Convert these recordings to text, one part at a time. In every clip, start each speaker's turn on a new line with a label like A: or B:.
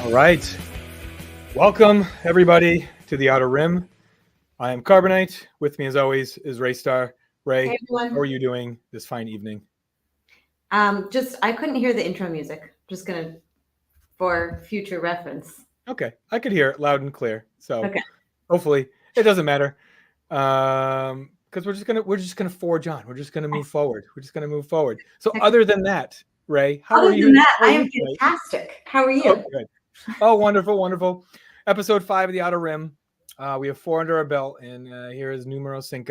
A: All right. Welcome, everybody, to the Outer Rim. I am Carbonite. With me, as always, is Raystar. Ray,
B: hey,
A: how are you doing this fine evening?
B: I couldn't hear the intro music. Just gonna, for future reference.
A: Okay, I could hear it loud and clear. So
B: okay.
A: Hopefully it doesn't matter, because we're just gonna forge on. We're just gonna move forward. So other than that, Ray, how are you?
B: Other than that, I am fantastic. How are you?
A: Oh, good. Oh, wonderful. Episode 5 of the Outer Rim. We have 4 under our belt, and here is numero 5.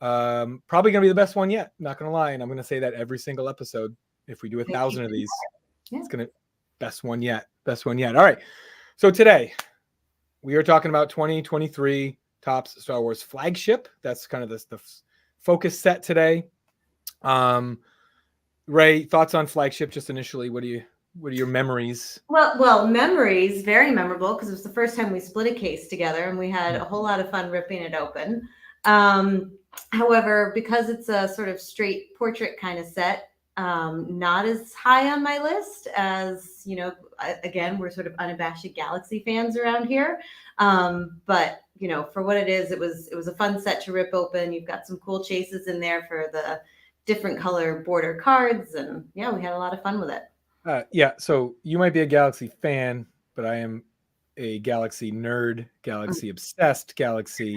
A: Probably gonna be the best one yet. Not gonna lie, and I'm gonna say that every single episode. If we do 1,000 of these, It's gonna best one yet. All right. So today we are talking about 2023 Topps Star Wars Flagship. That's kind of the focus set today. Ray, thoughts on Flagship just initially? What are your memories?
B: Well, memories, very memorable, because it was the first time we split a case together and we had a whole lot of fun ripping it open. However, because it's a sort of straight portrait kind of set, not as high on my list as, again, we're sort of unabashed Galaxy fans around here. But, for what it is, it was a fun set to rip open. You've got some cool chases in there for the different color border cards. And yeah, we had a lot of fun with it.
A: So you might be a Galaxy fan, but I am a Galaxy nerd, Galaxy obsessed, Galaxy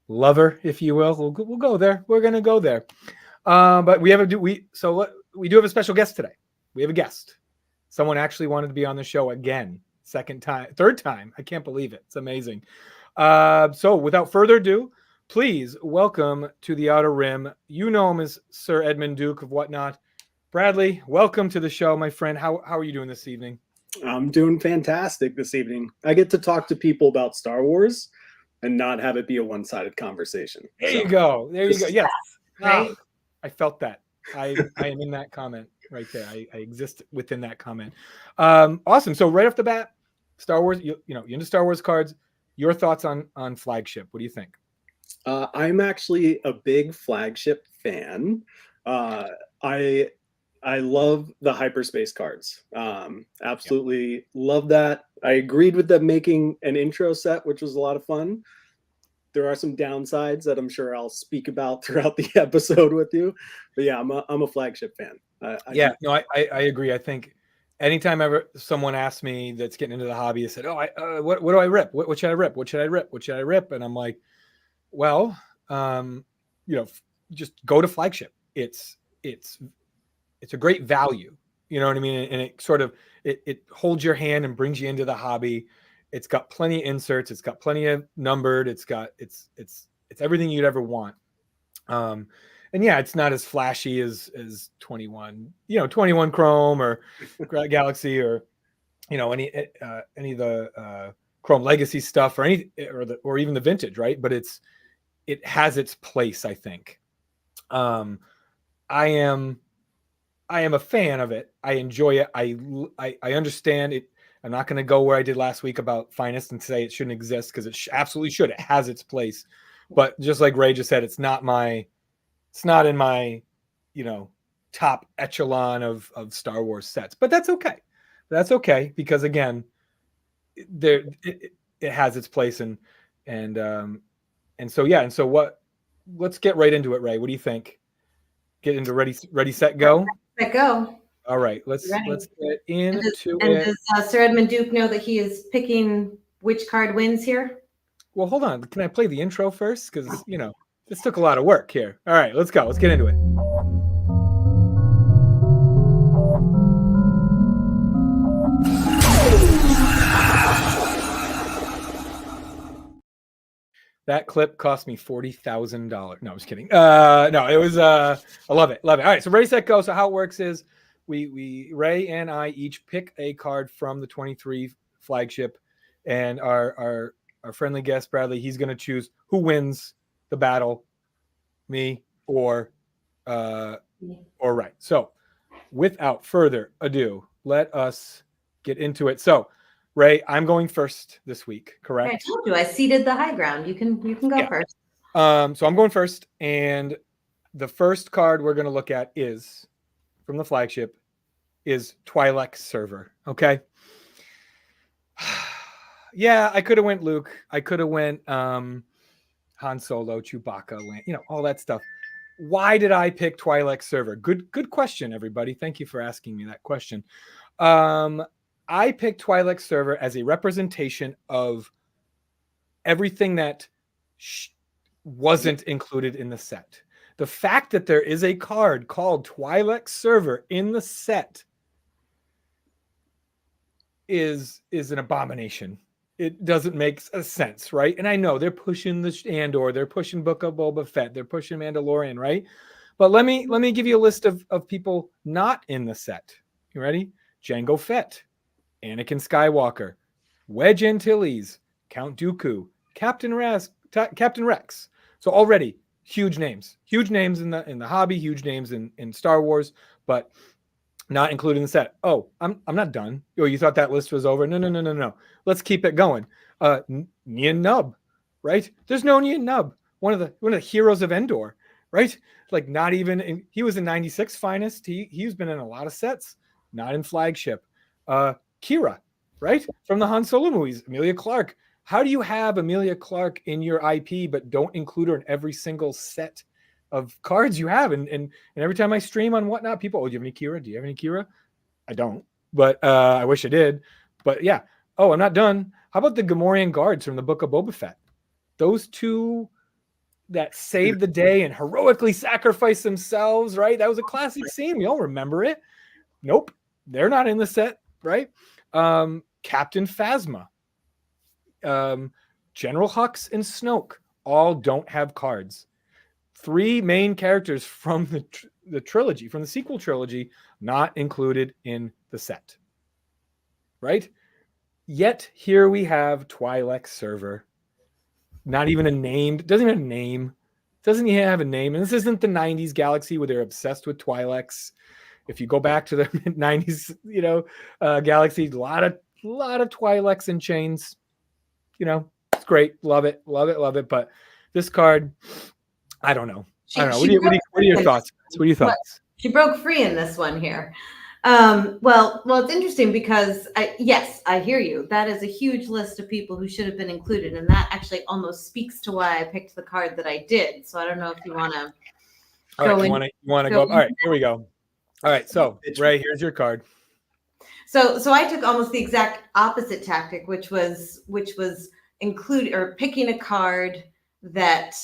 A: lover, if you will. We'll go there. We're gonna go there. But we do have a special guest today. We have a guest. Someone actually wanted to be on the show again, third time. I can't believe it. It's amazing. So without further ado, please welcome to the Outer Rim. You know him as Sir Edmund Duke of whatnot. Bradley, welcome to the show, my friend. How are you doing this evening?
C: I'm doing fantastic this evening. I get to talk to people about Star Wars and not have it be a one-sided conversation.
A: There you go. Yes.
B: Right.
A: I felt that. I am in that comment right there. I exist within that comment. Awesome. So right off the bat, Star Wars, you're into Star Wars cards. Your thoughts on Flagship. What do you think?
C: I'm actually a big Flagship fan. I love the hyperspace cards. Absolutely love that. I agreed with them making an intro set, which was a lot of fun. There are some downsides that I'm sure I'll speak about throughout the episode with you. But yeah, I'm a Flagship fan.
A: I agree. I think anytime ever someone asks me that's getting into the hobby, I said, what do I rip? What should I rip? What should I rip? And I'm like, well, just go to Flagship. It's a great value, you know what I mean? And it sort of, it holds your hand and brings you into the hobby. It's got plenty of inserts. It's got plenty of numbered. It's everything you'd ever want. And yeah, it's not as flashy as 21 Chrome or Galaxy or, any of the Chrome Legacy stuff or even the vintage, right? But it has its place, I think. I am a fan of it. I enjoy it. I understand it. I'm not going to go where I did last week about Finest and say it shouldn't exist, because it absolutely should. It has its place. But just like Ray just said, it's not in my, top echelon of Star Wars sets. But that's okay. That's okay, because again, it has its place and so yeah. And so let's get right into it, Ray. What do you think? Get into ready, set, go.
B: Set, go.
A: All right, let's get into it.
B: And does Sir Edmund Duke know that he is picking which card wins here?
A: Well, hold on. Can I play the intro first? Because this took a lot of work here. All right, let's go. Let's get into it. That clip cost me $40,000. No, I was kidding. No, it was. I love it. Love it. All right. So ready, set, go. So how it works is we Ray and I each pick a card from the 23 flagship, and our friendly guest Bradley, he's going to choose who wins the battle, me or Ray. So without further ado, let us get into it. So Ray, I'm going first this week, correct?
B: I told you I ceded the high ground. You can go first.
A: So I'm going first, and the first card we're going to look at is from the flagship is Twi'lek Server. Okay. Yeah, I could have went Luke. I could have went Han Solo, Chewbacca, all that stuff. Why did I pick Twi'lek Server? Good question, everybody. Thank you for asking me that question. I picked Twi'lek Server as a representation of everything that wasn't included in the set. The fact that there is a card called Twi'lek Server in the set is an abomination. It doesn't make sense, right? And I know they're pushing the Andor, they're pushing Book of Boba Fett, they're pushing Mandalorian, right? But let me give you a list of people not in the set. You ready? Jango Fett, Anakin Skywalker, Wedge Antilles, Count Dooku, Captain Rex. So already huge names in the hobby, huge names in Star Wars, but not included in the set. Oh, I'm not done. Oh, you thought that list was over? No. Let's keep it going. Nien Nub, right? There's no Nien Nub. One of the heroes of Endor, right? Like not even he was in 96 Finest. He's been in a lot of sets, not in flagship. Kira, right? From the Han Solo movies, Emilia Clarke. How do you have Emilia Clarke in your IP but don't include her in every single set of cards you have? And every time I stream on whatnot, people, do you have any Kira? Do you have any Kira? I don't, but I wish I did. But yeah. Oh, I'm not done. How about the Gamorrean guards from the Book of Boba Fett? Those two that saved the day and heroically sacrificed themselves, right? That was a classic scene. We all remember it. Nope. They're not in the set, right? Captain Phasma, General Hux, and Snoke all don't have cards. 3 main characters from the trilogy, from the sequel trilogy, not included in the set, right? Yet here we have Twi'lek Server. Not even a name. Doesn't even have a name. Doesn't even have a name. And this isn't the 90s galaxy where they're obsessed with Twi'leks. If you go back to the 90s, galaxy, a lot of Twi'leks and chains. It's great. Love it. But this card, I don't know. What are your thoughts? What are your thoughts?
B: She broke free in this one here. Well, it's interesting because I hear you. That is a huge list of people who should have been included, and that actually almost speaks to why I picked the card that I did. So I don't know if you want to.
A: All right, you want to go? All right, here we go. All right, so Ray, here's your card.
B: So I took almost the exact opposite tactic, which was include or picking a card that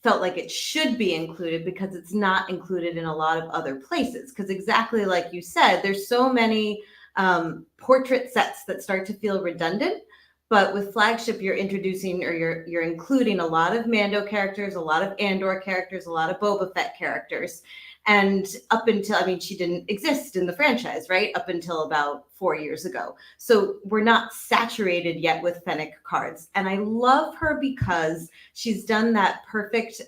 B: felt like it should be included because it's not included in a lot of other places. Because exactly like you said, there's so many portrait sets that start to feel redundant. But with flagship, you're introducing or you're including a lot of Mando characters, a lot of Andor characters, a lot of Boba Fett characters. And up until, she didn't exist in the franchise, right? Up until about 4 years ago. So we're not saturated yet with Fennec cards. And I love her because she's done that perfect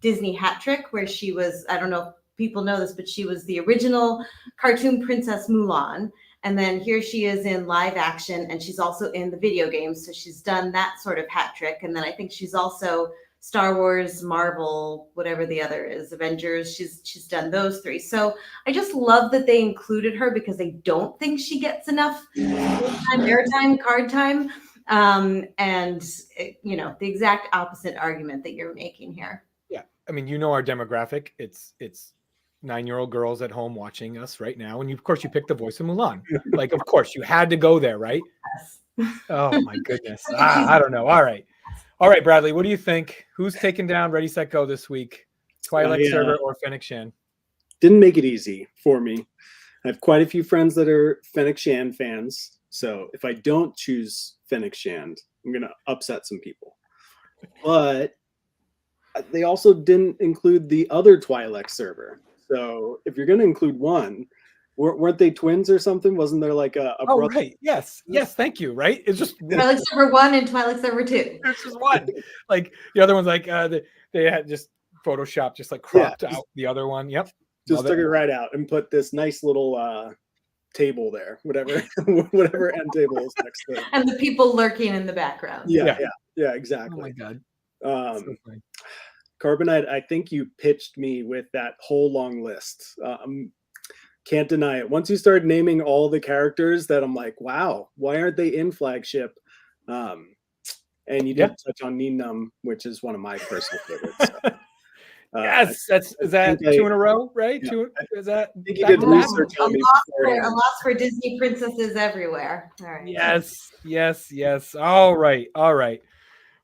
B: Disney hat trick where she was, I don't know if people know this, but she was the original cartoon Princess Mulan. And then here she is in live action, and she's also in the video games. So she's done that sort of hat trick. And then I think she's also Star Wars, Marvel, whatever the other is, Avengers. She's done those 3. So I just love that they included her because I don't think she gets enough airtime, card time. And the exact opposite argument that you're making here.
A: Yeah. Our demographic, it's 9-year-old girls at home watching us right now. And of course you picked the voice of Mulan. Like, of course you had to go there, right? Yes. Oh my goodness. I don't know. All right, Bradley, what do you think? Who's taking down Ready, Set, Go this week? Twi'lek Server or Fennec Shan?
C: Didn't make it easy for me. I have quite a few friends that are Fennec Shan fans. So if I don't choose Fennec Shan, I'm going to upset some people. But they also didn't include the other Twi'lek server. So if you're going to include one, weren't they twins or something? Wasn't there like a
A: Oh,
C: brother?
A: right. Yes. Thank you. Right. It's just
B: Twilight Server 1 and Twilight Server 2.
A: there's just one. Like the other one's like they had just Photoshop, just like cropped out the other one. Yep.
C: Just took it right out and put this nice little table there, whatever end table is next to it.
B: And the people lurking in the background.
C: Yeah, exactly.
A: Oh my God.
C: So Carbonite, I think you pitched me with that whole long list. Can't deny it. Once you start naming all the characters that I'm like, wow, why aren't they in Flagship? And you did touch on Ninum, which is one of my personal favorites. So.
A: Yes, is that 2 in a row, right?
C: Yeah.
A: Is that?
C: I think you did research on me
B: A loss for Disney princesses everywhere. All right.
A: Yes. All right.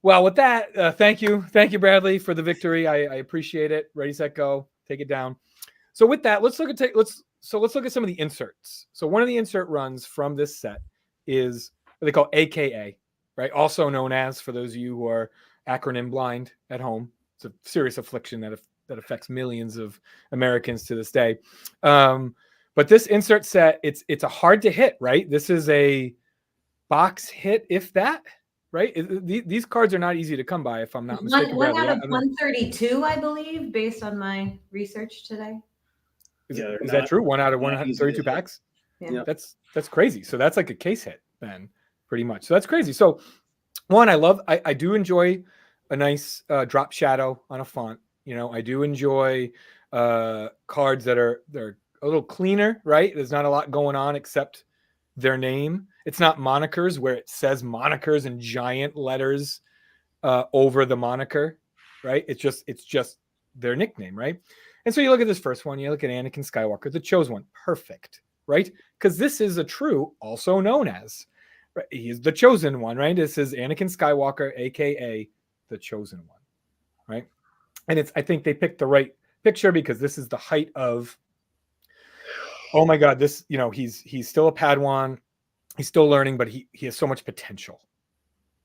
A: Well, with that, thank you, Bradley, for the victory. I appreciate it. Ready, set, go. Take it down. So with that, let's look at some of the inserts. So one of the insert runs from this set is what they call AKA, right? Also known as, for those of you who are acronym blind at home. It's a serious affliction that affects millions of Americans to this day. But this insert set, it's a hard to hit, right? This is a box hit, if that, right? These cards are not easy to come by, if I'm not mistaken.
B: One out of 132, I believe, based on my research today.
A: Is that true? 1 out of 132 packs?
B: Yeah.
A: That's crazy. So that's like a case hit then, pretty much. So that's crazy. So one, I do enjoy a nice drop shadow on a font. I do enjoy cards they're a little cleaner, right? There's not a lot going on except their name. It's not monikers where it says monikers in giant letters over the moniker, right? It's just their nickname, right? And so you look at this first one, you look at Anakin Skywalker, the chosen one, perfect, right? Because this is a true, also known as, right? He's the chosen one, right? This is Anakin Skywalker, aka the chosen one, right? And I think they picked the right picture because this is the height of, oh my God, this, he's still a Padawan, he's still learning, but he has so much potential,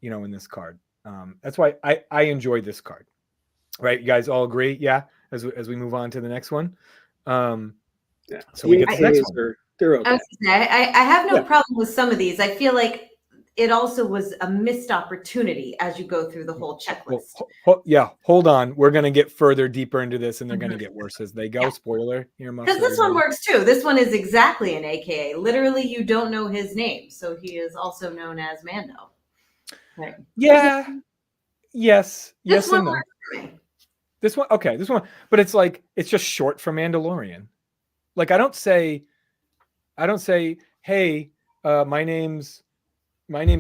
A: in this card. That's why I enjoy this card, right? You guys all agree? Yeah. As we move on to the next one. So we get to the next one.
C: They're okay.
B: I have no problem with some of these. I feel like it also was a missed opportunity as you go through the whole checklist.
A: Hold on. We're going to get further deeper into this, and they're going to get worse as they go. Yeah. Spoiler.
B: Because this one works too. This one is exactly an AKA. Literally, you don't know his name, so he is also known as Mando. Right.
A: Yeah. Yes.
B: This one
A: and no.
B: works for me.
A: This one, okay. This one, but it's just short for Mandalorian. Like I don't say, hey, my name's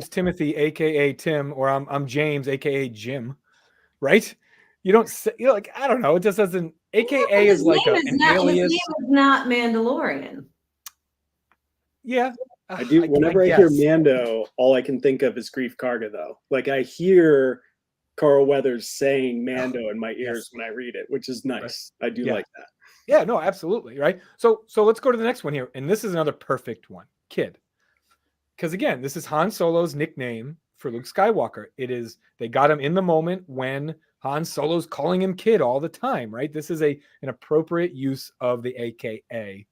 A: Timothy, aka Tim, or I'm James, aka Jim, right? You don't say, like, I don't know. It just doesn't. AKA is like an alias.
B: His name is not Mandalorian.
A: Yeah,
C: I do. Whenever I hear Mando, all I can think of is Grief Karga, though. Like I hear Carl Weathers saying Mando in my ears when I read it, which is nice. Right. I do like that.
A: Yeah, no, absolutely, right? So let's go to the next one here, and this is another perfect one, Kid. Because again, this is Han Solo's nickname for Luke Skywalker. They got him in the moment when Han Solo's calling him Kid all the time, right? This is an appropriate use of the AKA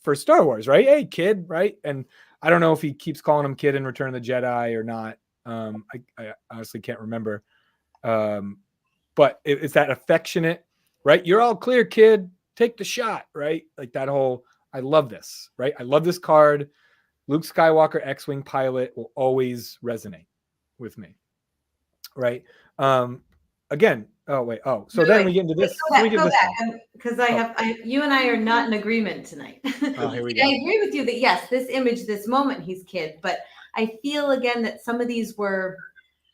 A: for Star Wars, right? Hey, Kid, right? And I don't know if he keeps calling him Kid in Return of the Jedi or not. I honestly can't remember. But it's that affectionate, right? You're all clear, Kid. Take the shot, right? Like that whole, I love this, right? I love this card. Luke Skywalker, X-Wing pilot, will always resonate with me, right? Again, so then we get into this.
B: Go back, because you and I are not in agreement tonight.
A: Oh, here we go.
B: I agree with you that yes, this image, this moment, he's Kid, but I feel again that some of these were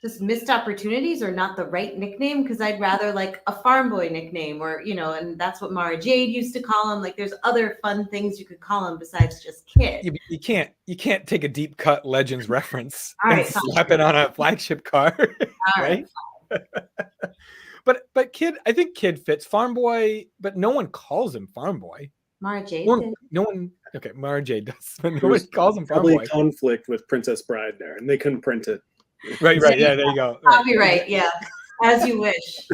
B: just missed opportunities or not the right nickname, because I'd rather like a farm boy nickname or, and that's what Mara Jade used to call him. Like there's other fun things you could call him besides just Kid.
A: You can't take a deep cut Legends reference and slap it on a flagship card. Right? But Kid, I think Kid fits. Farm boy, but no one calls him Farm boy.
B: Mara Jade.
A: No one. Okay, Mara Jade does, but no one calls him Farm boy.
C: Probably conflict with Princess Bride there, and they couldn't print it.
A: Right. Yeah, there you go. Right.
B: Copyright, yeah, as you wish.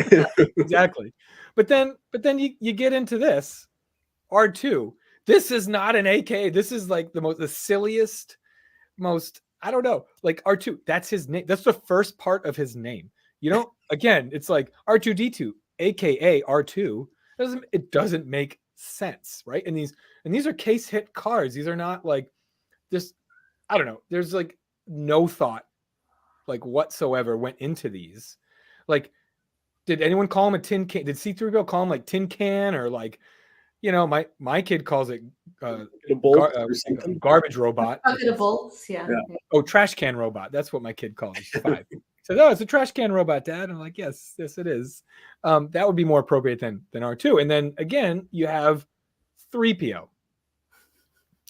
A: Exactly. But then you get into this R2. This is not an AK. This is like the silliest, most, I don't know, like R2. That's his name. That's the first part of his name. You don't, again, it's like R2D2, aka R2. It doesn't make sense, right? And these are case hit cards. These are not like this, I don't know. There's like no thought like whatsoever went into these. Like, did anyone call him a tin can? Did C3PO call him like tin can, or like, my kid calls it garbage robot.
B: Bucket of bolts, yeah.
A: Oh, trash can robot. That's what my kid calls it. 5. So no, it's a trash can robot, Dad. I'm like, yes, it is. That would be more appropriate than R2. And then again, you have 3PO.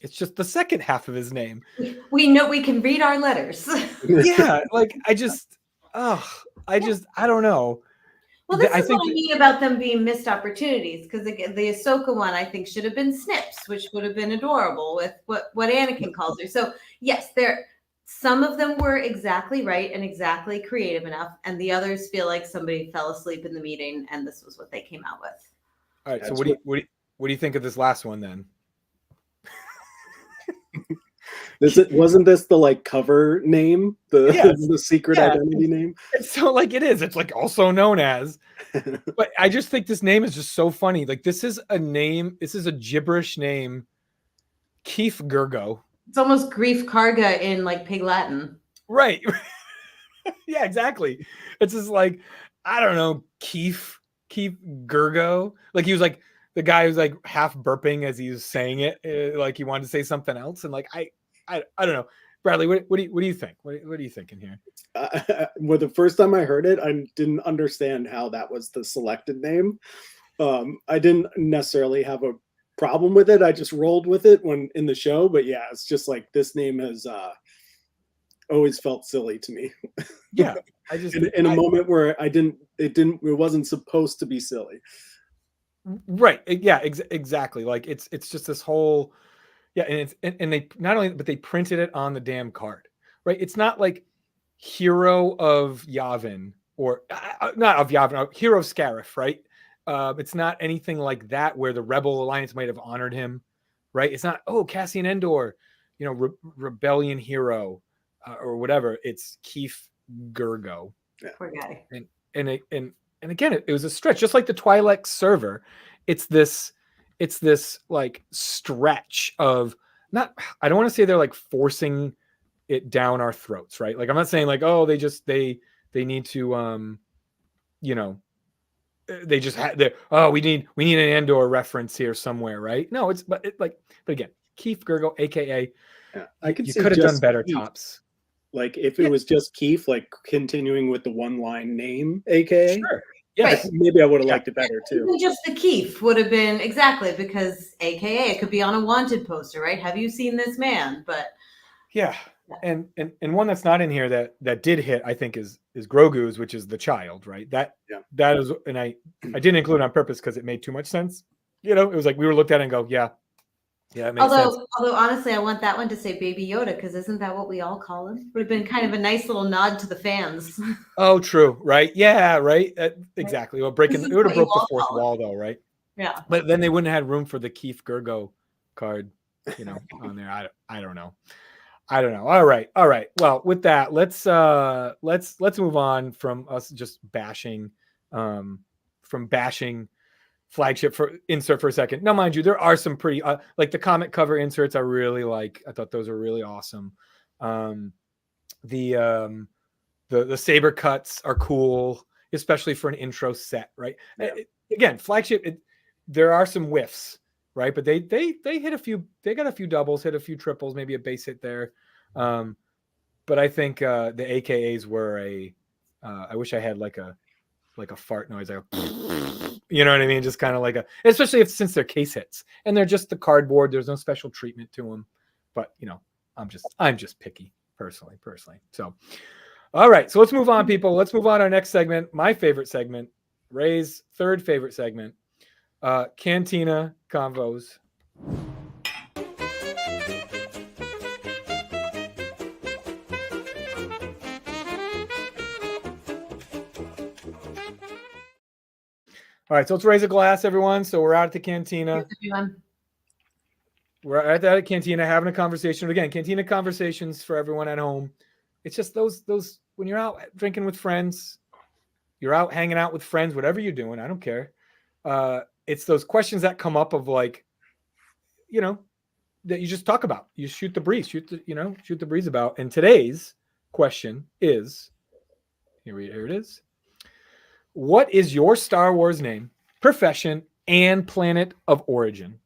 A: It's just the second half of his name.
B: We know we can read our letters.
A: Yeah, like I don't know.
B: Well, this is what I mean about them being missed opportunities, because the Ahsoka one I think should have been Snips, which would have been adorable with what Anakin calls her. So yes, some of them were exactly right and exactly creative enough, and the others feel like somebody fell asleep in the meeting, and this was what they came out with.
A: All right. So what do you think of this last one then?
C: Wasn't this the like cover name, the secret identity name?
A: So like it is. It's like also known as. But I just think this name is just so funny. Like this is a name. This is a gibberish name. Keith Gurgo.
B: It's almost Grief Karga in like Pig Latin.
A: Right. Yeah, exactly. It's just like, I don't know, Keith Gurgo. Like he was like the guy who's like half burping as he was saying it, like he wanted to say something else, and like I don't know, Bradley. What do you think? What are you thinking here?
C: Well, the first time I heard it, I didn't understand how that was the selected name. I didn't necessarily have a problem with it. I just rolled with it when in the show. But yeah, it's just like this name has always felt silly to me.
A: Yeah, I just
C: in a moment where it wasn't supposed to be silly.
A: Right. Yeah, exactly. Like it's just this whole, yeah. And they not only, but they printed it on the damn card, right? It's not like Hero of Yavin or not of Yavin, Hero of Scarif, right? It's not anything like that where the Rebel Alliance might have honored him, right? It's not, Cassian Endor, Rebellion hero or whatever. It's Keith Gurgo.
C: Yeah.
B: Poor guy.
A: And again, it was a stretch, just like the Twi'lek server. It's this like stretch of not, I don't want to say they're like forcing it down our throats, right? Like I'm not saying like, they need to, they just had we need an Andor reference here somewhere, right? No, but again, Keith Gurgo, aka,
C: I could
A: you could have done better,
C: Keith.
A: Tops.
C: Like if it was just Keith, like continuing with the one line name, aka.
A: Sure. Yes.
B: Right.
C: Maybe I would have liked it better too.
B: Even just the Keith would have been exactly, because AKA it could be on a wanted poster, right? Have you seen this man? But
A: yeah. And one that's not in here that did hit, I think, is Grogu's, which is the child, right? That is, and I didn't include it on purpose because it made too much sense. It was like we were looked at it and go, yeah, it makes sense.
B: Although honestly, I want that one to say Baby Yoda, because isn't that what we all call him? Would have been kind of a nice little nod to the fans.
A: Oh, true, right? Yeah, right. Exactly. Well, it would have broke the fourth wall, though, right?
B: Yeah.
A: But then they wouldn't have had room for the Keith Gurgo card, on there. I don't know. All right. Well, with that, let's move on from us just bashing, Flagship for insert for a second. Now, mind you, there are some pretty like the comic cover inserts I really like. I thought those were really awesome. The saber cuts are cool, especially for an intro set, right? Yeah. Again, Flagship, there are some whiffs, right? But they hit a few. They got a few doubles, hit a few triples, maybe a base hit there. But I think the AKAs were I wish I had like a fart noise, like you know what I mean? Just kind of like especially since they're case hits and they're just the cardboard. There's no special treatment to them. But I'm just picky personally. So, all right. So let's move on, people. Let's move on to our next segment. My favorite segment, Ray's third favorite segment, Cantina Convos. All right, so let's raise a glass, everyone. So we're out at the cantina. We're at the cantina having a conversation. Again, cantina conversations for everyone at home. It's just those when you're out drinking with friends, you're out hanging out with friends, whatever you're doing, I don't care. It's those questions that come up of like, that you just talk about. You shoot the breeze, shoot the breeze about. And today's question is, here it is. What is your Star Wars name, profession, and planet of origin?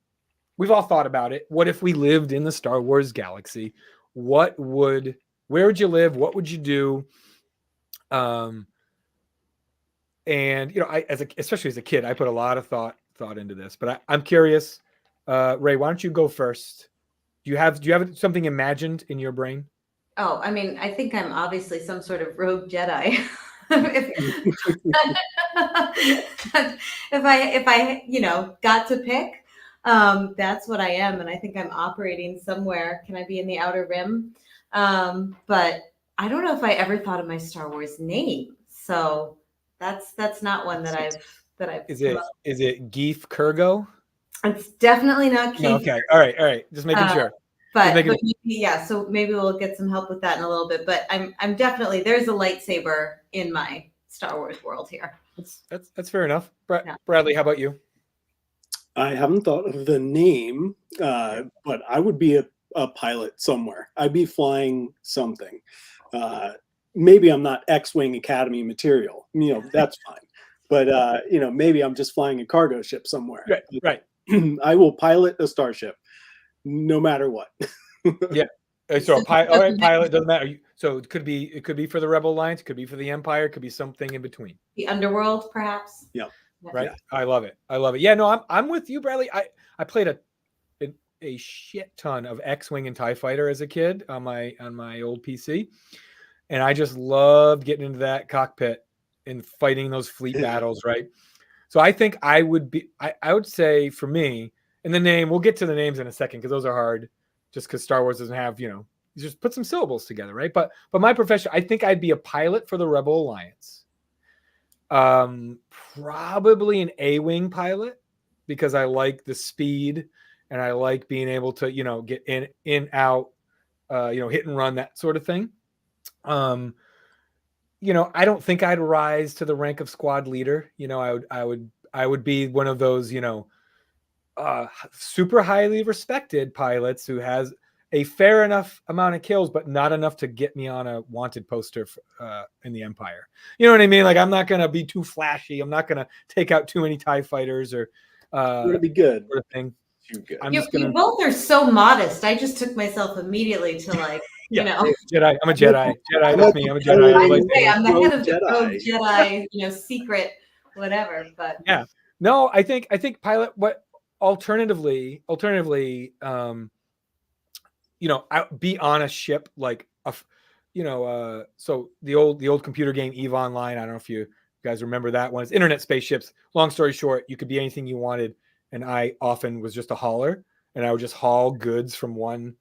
A: We've all thought about it. What if we lived in the Star Wars galaxy? Where would you live? What would you do? And especially as a kid, I put a lot of thought into this. But I'm curious, Ray, why don't you go first? Do you have something imagined in your brain?
B: Oh, I mean, I think I'm obviously some sort of rogue Jedi. if I got to pick, that's what I am, and I think I'm operating somewhere. Can I be in the Outer Rim? But I don't know if I ever thought of my Star Wars name, so that's not one that I've.
A: Is it Geef Kurgo?
B: It's definitely not Keith.
A: No, okay, all right, just making sure.
B: But maybe, so maybe we'll get some help with that in a little bit. But I'm definitely, there's a lightsaber in my Star Wars world here.
A: That's fair enough. Bradley, how about you?
C: I haven't thought of the name, but I would be a pilot somewhere. I'd be flying something. Maybe I'm not X-Wing Academy material. That's fine. But maybe I'm just flying a cargo ship somewhere.
A: Right.
C: I will pilot a starship, no matter what.
A: Yeah. So all right, pilot doesn't matter. So it could be for the Rebel Alliance, it could be for the Empire, it could be something in between.
B: The underworld, perhaps.
C: Yeah.
A: Right. Yeah. I love it. Yeah. No, I'm with you, Bradley. I played a shit ton of X-Wing and TIE Fighter as a kid on my old PC, and I just loved getting into that cockpit and fighting those fleet battles. Right. So I think I would say for me, and the name, we'll get to the names in a second because those are hard, just because Star Wars doesn't have, you just put some syllables together, right? But my profession, I think I'd be a pilot for the Rebel Alliance. Probably an A-wing pilot because I like the speed and I like being able to, get in, out, hit and run, that sort of thing. I don't think I'd rise to the rank of squad leader. I would be one of those, super highly respected pilots who has a fair enough amount of kills, but not enough to get me on a wanted poster in the Empire. You know what I mean? Like, I'm not going to be too flashy. I'm not going to take out too many TIE fighters or
C: going to be good.
A: Sort of thing.
C: Too good.
B: You both are so modest. I just took myself immediately to like,
A: Jedi. I'm a Jedi. Jedi, that's me. I'm a Jedi.
B: I'm the head of the Rogue Jedi, secret, whatever. But
A: yeah, no, I think pilot. What alternatively, be on a ship like so the old computer game EVE Online. I don't know if you guys remember that one. It's internet spaceships. Long story short, you could be anything you wanted, and I often was just a hauler, and I would just haul goods from one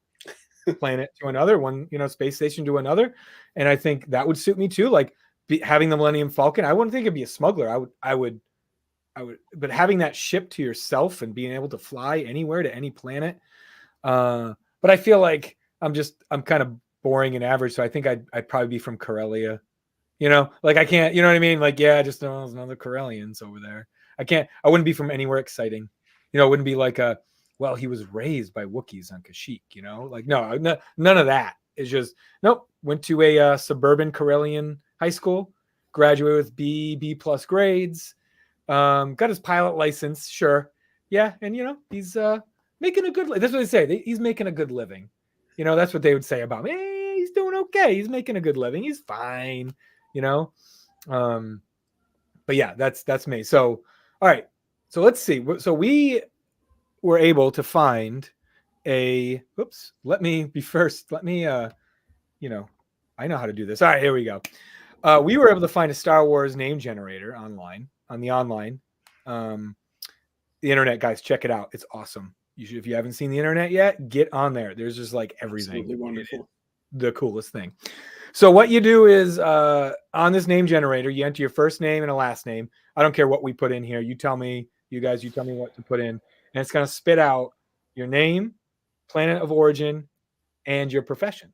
A: planet to another, one space station to another, and I think that would suit me too. Like having the Millennium Falcon, I wouldn't think it'd be a smuggler. I would, but having that ship to yourself and being able to fly anywhere to any planet. But I feel like I'm kind of boring and average, so I think I'd probably be from Corellia. Like I can't, you know what I mean? Like, yeah, just there's another Corellians over there. I wouldn't be from anywhere exciting. It wouldn't be like he was raised by Wookiees on Kashyyyk, like no, none of that. It's just, nope, went to a suburban Corellian high school, graduated with B+ grades, got his pilot license. Sure. Yeah. And he's, making a good, that's what they say. He's making a good living. That's what they would say about me. Hey, he's doing okay. He's making a good living. He's fine. But yeah, that's me. So, all right. So let's see. So we were able to find let me I know how to do this. All right, here we go. We were able to find a Star Wars name generator online, on the online, the internet, guys, check it out. It's awesome. If you haven't seen the internet yet, get on there. There's just like everything.
C: Absolutely wonderful.
A: The coolest thing. So what you do is on this name generator, you enter your first name and a last name. I don't care what we put in here. You tell me, you guys, you tell me what to put in. And it's going to spit out your name, planet of origin, and your profession.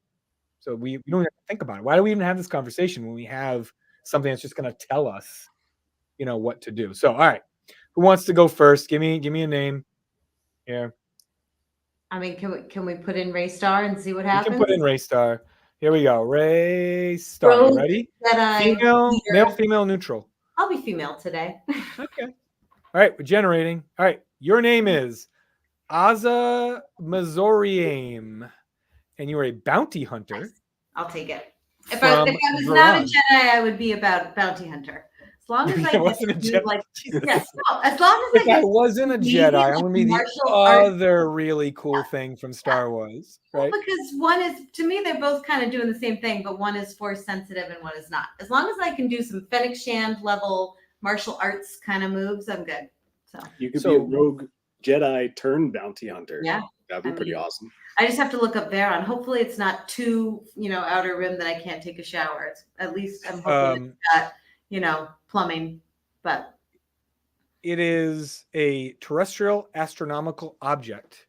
A: So we don't have to think about it. Why do we even have this conversation when we have something that's just going to tell us, what to do? So, all right. Who wants to go first? Give me a name. Here.
B: I mean, can we put in Ray Star and see what
A: You
B: happens?
A: can put in Ray Star. Here we go. Ray Star. You
B: Rogue
A: ready?
B: Jedi
A: Female,
B: leader.
A: male, female, neutral.
B: I'll be female today.
A: Okay. All right. We're generating. All right. Your name is Aza Mazoriame, and you are a bounty hunter.
B: I'll take it. If I was not a Jedi, I would be a bounty hunter. As long as I
A: wasn't a Jedi.
B: Yes, no, as long as
A: I wasn't a Jedi, I would be the other really cool thing from Star Wars, right?
B: Well, because one is, to me, they're both kind of doing the same thing, but one is force sensitive and one is not. As long as I can do some Fennec Shand level martial arts kind of moves, I'm good. So
C: you could be a rogue Jedi turned bounty hunter.
B: Yeah,
C: that'd be pretty awesome.
B: I just have to look up Varon. Hopefully, it's not too outer rim that I can't take a shower. It's, at least I'm hoping it's got plumbing, but
A: it is a terrestrial astronomical object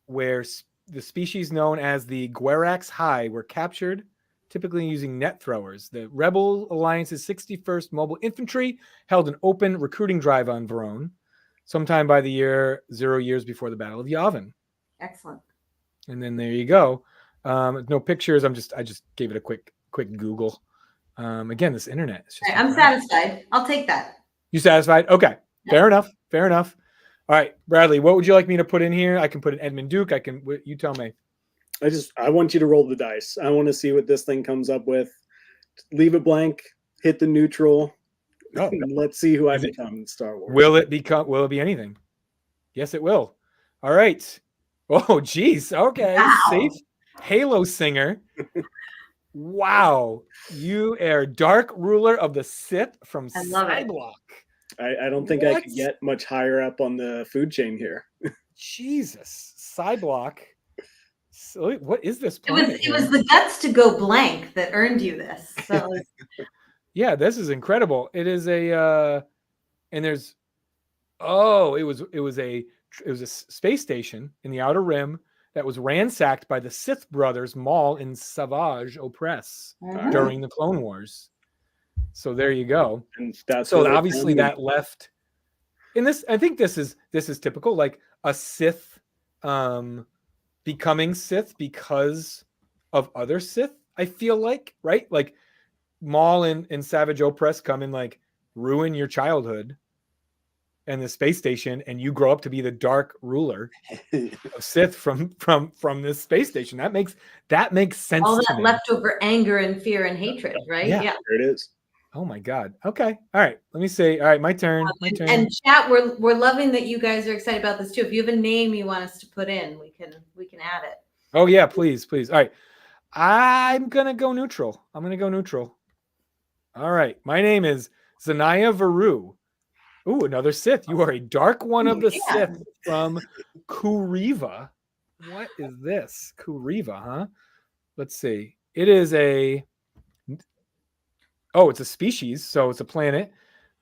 A: where the species known as the Gwerax High were captured, typically using net throwers. The Rebel Alliance's 61st Mobile Infantry held an open recruiting drive on Varone sometime by the year 0 years before the Battle of Yavin.
B: Excellent.
A: And then there you go. No pictures. I just gave it a quick Google. Again, this internet. It's just
B: I'm satisfied. I'll take that. You
A: satisfied? Okay. Yeah. Fair enough. All right, Bradley, what would you like me to put in here? I can put in Edmund Duke. You tell me.
C: I want you to roll the dice. I want to see what this thing comes up with. Leave it blank, hit the neutral. And let's see who I become in Star Wars.
A: Will it be anything? Yes, it will. All right. Oh, geez. Okay.
B: Wow.
A: Safe Halo singer. Wow. You are Dark Ruler of the Sith from Cyblock.
C: I don't think I could get much higher up on the food chain here.
A: Jesus. Cyblock. So what is this planet?
B: It was the guts to go blank that earned you this. So
A: yeah, this is incredible. It is it was a space station in the Outer Rim that was ransacked by the Sith brothers Maul and Savage Opress during the Clone Wars. So there you go.
C: And that's
A: so obviously that left in this. I think this is typical, like a Sith becoming Sith because of other Sith. I feel like, right? Like Maul and Savage Opress come and like ruin your childhood and the space station, and you grow up to be the Dark Ruler of Sith from this space station. That makes sense.
B: All that leftover anger and fear and hatred, right?
C: Yeah. There it is.
A: Oh my God. Okay. All right. Let me see. All right. My turn.
B: And chat, we're loving that you guys are excited about this too. If you have a name you want us to put in, we can add it.
A: Oh yeah, please. All right. I'm going to go neutral. All right. My name is Zanaya Varu. Ooh, another Sith. You are a dark one of the Sith from Kuriva. What is this? Kuriva, huh? Let's see. It is it's a species, so it's a planet.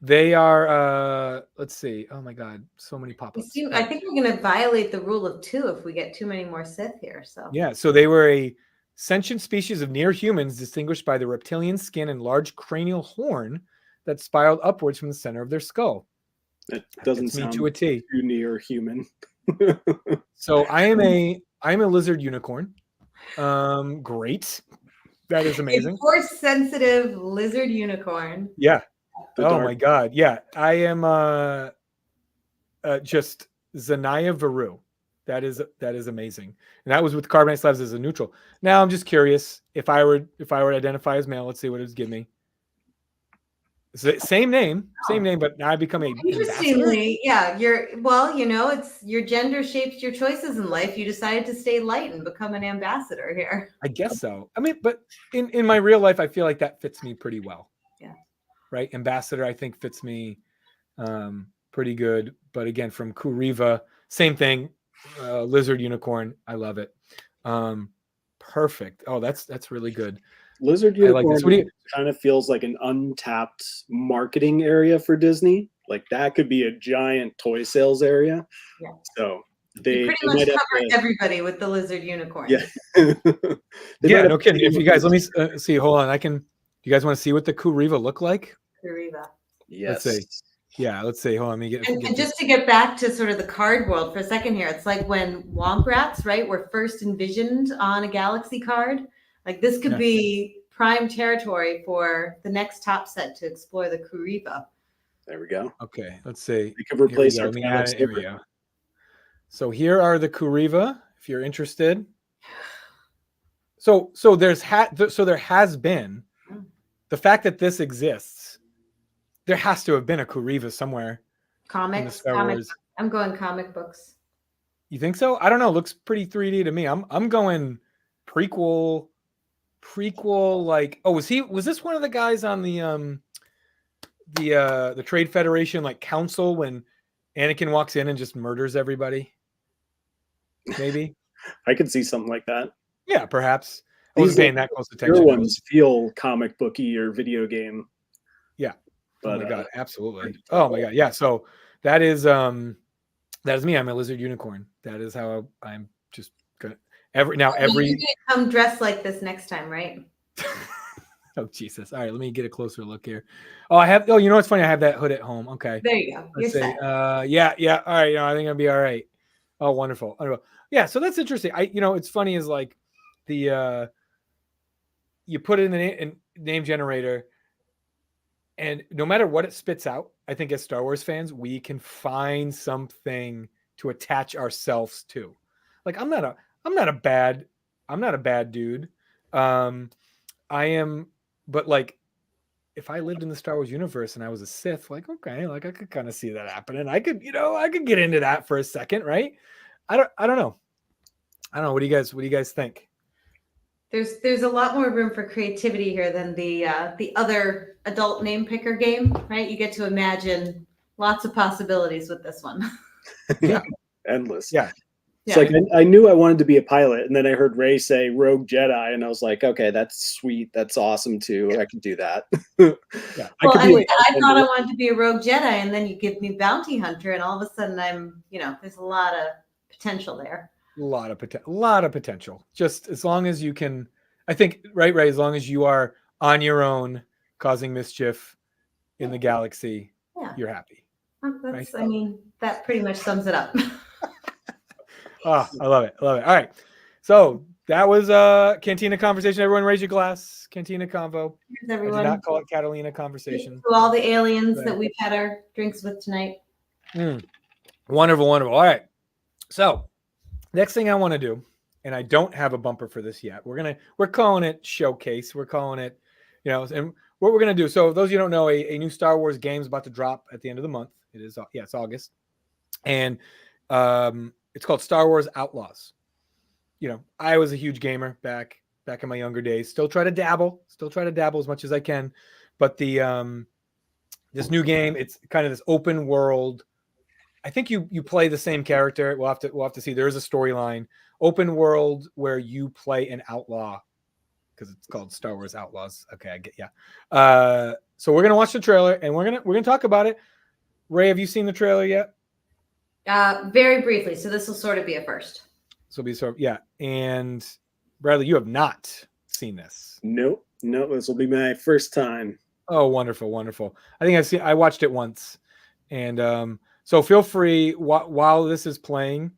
A: They are, let's see. Oh my God, so many pop-ups.
B: I think we're going to violate the rule of 2 if we get too many more Sith here. So
A: yeah, so they were a sentient species of near humans distinguished by the reptilian skin and large cranial horn that spiraled upwards from the center of their skull.
C: That doesn't sound
A: to a T.
C: Too near human.
A: So I am a lizard unicorn. Great. That is amazing.
B: Force sensitive lizard unicorn.
A: Yeah. My God. Yeah. I am just Zanaya Varu. That is amazing. And that was with carbonite slabs as a neutral. Now I'm just curious if I were to identify as male, let's see what it would give me. Same name, but now I become a
B: interestingly, it's your gender shapes your choices in life. You decided to stay light and become an ambassador here.
A: I guess so. I mean, but in my real life, I feel like that fits me pretty well.
B: Yeah.
A: Right. Ambassador, I think fits me pretty good. But again, from Kuriva, same thing. Lizard unicorn. I love it. Perfect. Oh, that's really good.
C: Lizard
A: I like this. What do
C: Unicorn
A: you?
C: kind of feels like an untapped marketing area for Disney. Like that could be a giant toy sales area.
B: Yeah.
C: So
B: You
C: they
B: pretty much
C: might have
B: covered
C: to,
B: everybody with the lizard unicorn.
C: yeah. They
A: Yeah,
C: might have
A: no
C: to
A: kidding.
C: come
A: If you
C: up
A: guys, let
C: with-
A: me see. Hold on. Do you guys want to see what the Kuriva look like?
B: Kuriva.
C: Yes.
A: Let's see. Yeah, let's see. Hold on. Let me get.
B: And just to get back to sort of the card world for a second here, it's like when Womp Rats, right, were first envisioned on a Galaxy card. Like this could be prime territory for the next top set to explore the Kuriva.
C: There we go.
A: Okay, let's see.
C: We could replace
A: Here
C: our
A: we go. Let me add
C: Thanos
A: it. Here we
C: sticker.
A: go. So here are the Kuriva, if you're interested. So there has been the fact that this exists. There has to have been a Kuriva somewhere in the
B: Comics,
A: Star Wars.
B: I'm going comic books.
A: You think so? I don't know. It looks pretty 3D to me. I'm going prequel. Like, oh, was this one of the guys on the Trade Federation like council when Anakin walks in and just murders everybody? Maybe.
C: I could see something like that.
A: Yeah, perhaps. I wasn't
C: These
A: paying that close attention.
C: Your ones feel comic booky or video game.
A: Yeah.
C: But,
A: oh my god, absolutely. Oh my god, yeah. So that is me. I'm a lizard unicorn. That is how I'm just gonna every.
B: You're gonna come dressed like this next time, right?
A: Oh Jesus! All right, let me get a closer look here. Oh, I have. Oh, you know what's funny? I have that hood at home. Okay.
B: There you go.
A: Let's
B: You're
A: see.
B: set.
A: Yeah. All right. I think I'll be all right. Oh, wonderful. Yeah. So that's interesting. It's funny is like the you put in the name generator, and no matter what it spits out, I think as Star Wars fans, we can find something to attach ourselves to. Like I'm not a bad dude. I am, but like if I lived in the Star Wars universe and I was a Sith, like okay, like I could kind of see that happening. I could get into that for a second, right? I don't know. What do you guys think?
B: There's a lot more room for creativity here than the other adult name picker game, right? You get to imagine lots of possibilities with this one.
A: Yeah.
C: Endless.
A: Yeah.
C: It's like I knew I wanted to be a pilot, and then I heard Ray say Rogue Jedi, and I was like, okay, that's sweet. That's awesome too. I can do that.
A: Yeah.
B: Well, I thought I wanted to be a Rogue Jedi, and then you give me Bounty Hunter, and all of a sudden I'm, there's a lot of potential there.
A: A lot of potential. Just as long as you can, I think, right, as long as you are on your own causing mischief in the galaxy, you're happy.
B: That's, right? I mean, that pretty much sums it up.
A: Oh, I love it. All right. So that was Cantina Conversation. Everyone raise your glass. Cantina Convo.
B: Here's everyone.
A: I did not call it Catalina Conversation.
B: To all the aliens that we've had our drinks with tonight.
A: Wonderful. All right. So next thing I want to do, and I don't have a bumper for this yet. We're calling it Showcase. We're calling it, and what we're going to do. So those of you who don't know, a new Star Wars game is about to drop at the end of the month. It is, it's August. And it's called Star Wars Outlaws. I was a huge gamer back in my younger days. Still try to dabble as much as I can. But this new game, it's kind of this open world. I think you play the same character. We'll have to see. There is a storyline, open world where you play an outlaw because it's called Star Wars Outlaws. Okay, I get so we're gonna watch the trailer and we're gonna talk about it. Ray, have you seen the trailer yet?
B: Very briefly. So this will sort of be a first. And Bradley, you have not seen this.
C: Nope. This will be my first time.
A: Oh, wonderful. I think I watched it once, and so feel free while this is playing.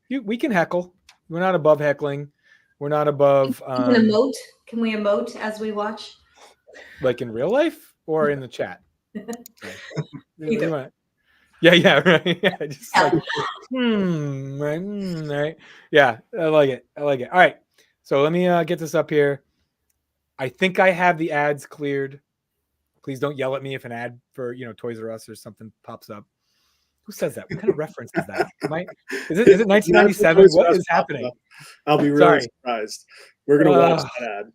A: We can heckle. We're not above heckling. We're not above.
B: Can emote? Can we emote as we watch?
A: Like in real life or in the chat?
B: Either.
A: Yeah, right. Yeah, just like, right. Yeah, I like it. All right, so let me get this up here. I think I have the ads cleared. Please don't yell at me if an ad for Toys R Us or something pops up. Who says that? What kind of reference is that? Is it 1997? What is happening?
C: I'll be really surprised. We're gonna watch that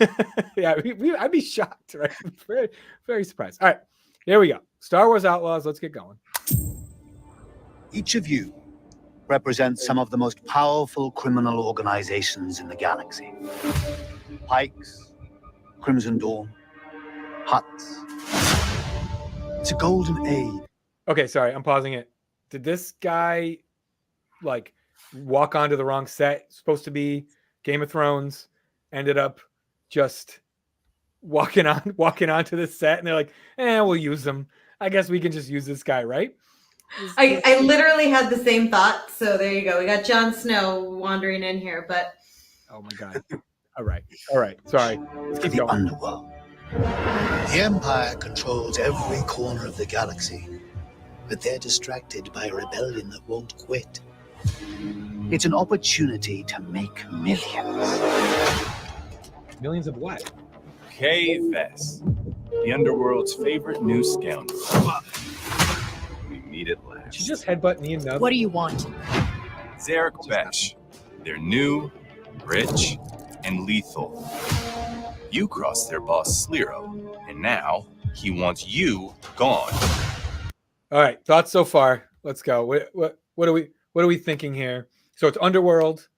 C: ad.
A: Yeah, I'd be shocked, right? Very, very surprised. All right, here we go. Star Wars Outlaws. Let's get going.
D: Each of you represents some of the most powerful criminal organizations in the galaxy. Pikes, Crimson Dawn, huts. It's a golden age.
A: Okay, sorry, I'm pausing it. Did this guy like walk onto the wrong set? Supposed to be Game of Thrones, ended up just walking onto this set, and they're like, we'll use him. I guess we can just use this guy, right?
B: I literally had the same thought. So there you go. We got Jon Snow wandering in here, but
A: oh my god. All right. Sorry. Let's keep
D: The
A: going.
D: underworld. The Empire controls every corner of the galaxy, but they're distracted by a rebellion that won't quit. It's an opportunity to make millions.
A: Millions of what?
E: K-Vess, the underworld's favorite new scoundrel. We meet at last.
A: She just headbutt me and Nub.
F: What do you want?
E: Zarek Besh. They're new, rich, and lethal. You crossed their boss Slero, and now he wants you gone.
A: All right, thoughts so far. Let's go. What are we thinking here? So it's Underworld,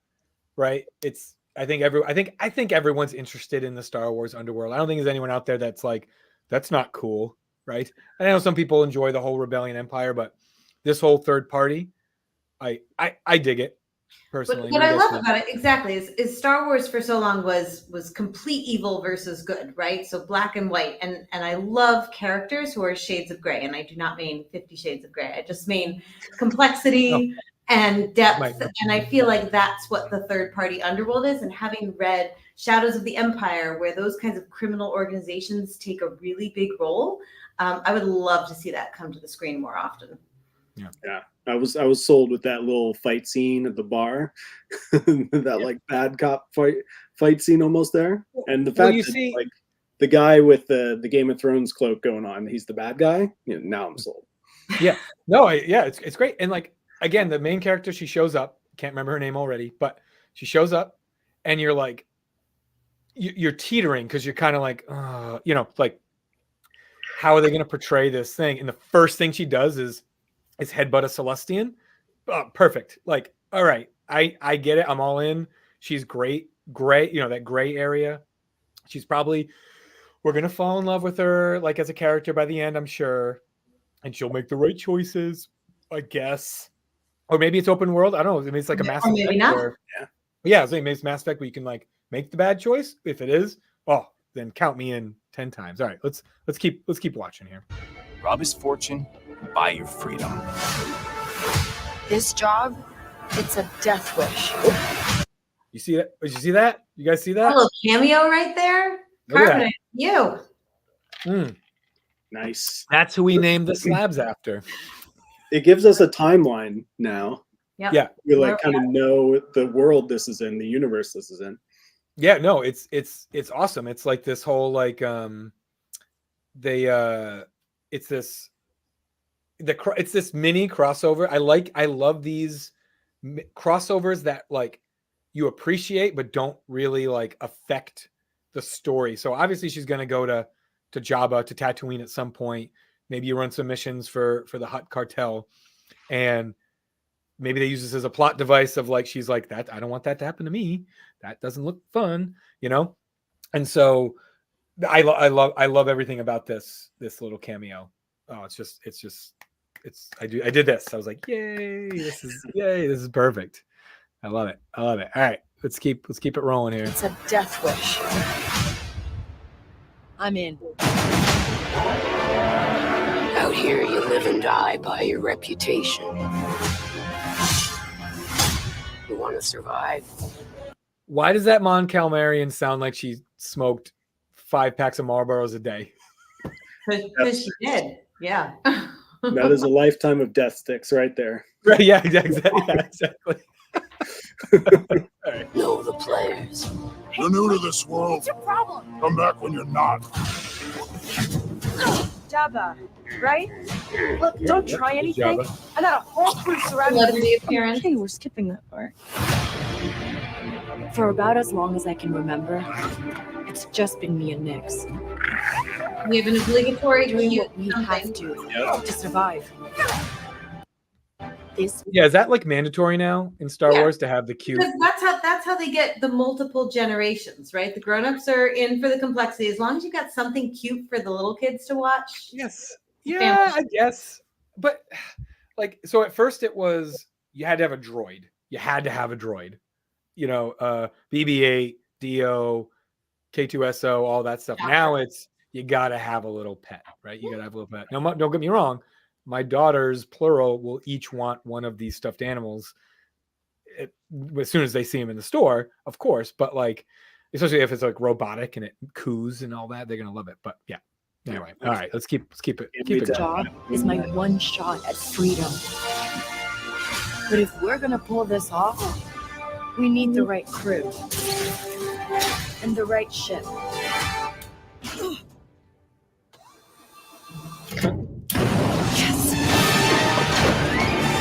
A: right? It's I think everyone's interested in the Star Wars Underworld. I don't think there's anyone out there that's like, that's not cool, right? I know some people enjoy the whole Rebellion Empire, but this whole third party, I dig it personally.
B: What I love about it exactly is Star Wars for so long was complete evil versus good, right? So black and white, and I love characters who are shades of gray, and I do not mean 50 Shades of Gray. I just mean complexity and depth, and I feel like that's what the third party underworld is. And having read Shadows of the Empire, where those kinds of criminal organizations take a really big role, I would love to see that come to the screen more often.
C: Yeah, I was sold with that little fight scene at the bar, that like bad cop fight scene almost there, and the fact that like the guy with the Game of Thrones cloak going on, he's the bad guy. Now I'm sold.
A: Yeah, no, it's great, and like again, the main character, she shows up. Can't remember her name already, but she shows up, and you're like, you're teetering because you're kind of like, like, how are they going to portray this thing? And the first thing she does is headbutt a Celestian. Oh, perfect. Like, all right, I get it. I'm all in. She's great. Gray, that gray area. She's probably, we're going to fall in love with her, like as a character by the end, I'm sure. And she'll make the right choices, I guess. Or maybe it's open world. I don't know. Maybe it's like a Mass Effect.
B: Maybe not.
A: So maybe it's Mass Effect where you can like make the bad choice. If it is, then count me in 10 times. All right, let's keep watching here.
E: Rob his fortune, buy your freedom.
F: This job, it's a death wish.
A: You see that? Did you see that? You guys see that?
B: A little cameo right there. Carbonate, you.
C: Nice.
A: That's who we named the slabs after.
C: It gives us a timeline now.
B: Yep.
A: Yeah.
C: We like kind of know the world this is in, the universe this is in.
A: Yeah, no, it's awesome. It's like this whole like it's this mini crossover. I love these crossovers that like you appreciate but don't really like affect the story. So obviously she's going to go to Jabba, to Tatooine at some point. Maybe you run some missions for the Hutt cartel, and maybe they use this as a plot device of like, she's like, that I don't want that to happen to me. That doesn't look fun, And so I love everything about this little cameo. Oh, I did this. I was like, yay, this is perfect. I love it. All right, let's keep it rolling here.
F: It's a death wish. I'm in.
G: Out here, you live and die by your reputation. You want to survive.
A: Why does that Mon Calmarian sound like she smoked 5 packs of Marlboros a day?
B: Because she did. Yeah.
C: That is a lifetime of death sticks right there.
A: Right? Yeah, exactly. Right.
G: Know the players.
H: You're new to this world.
F: What's your problem?
H: Come back when you're not.
F: Jabba, right? Look, don't try anything.
A: Jabba.
F: I got a whole crew surrounded.
B: Celebrity appearance.
F: Okay, we're skipping that part. For about as long as I can remember, it's just been me and Nix.
B: We have an obligatory
F: Doing
B: cute
F: what we have to survive. This
A: Yeah, is that like mandatory now in Star
B: Yeah.
A: Wars to have the cute?
B: Because that's how they get the multiple generations, right? The grown-ups are in for the complexity. As long as you got something cute for the little kids to watch.
A: Yes.
B: Family.
A: Yeah, I guess. But like, so at first it was you had to have a droid. You had to have a droid. You know, BB-8, DO, K2SO, all that stuff. Now it's you got to have a little pet, right? You got to have a little pet. No, don't get me wrong. My daughters, plural, will each want one of these stuffed animals as soon as they see them in the store, of course. But like, especially if it's like robotic and it coos and all that, they're gonna love it. But yeah. Anyway, all right, let's keep it. Keep it
F: job is my one shot at freedom. But if we're gonna pull this off, we need the right crew and the right ship. Yes.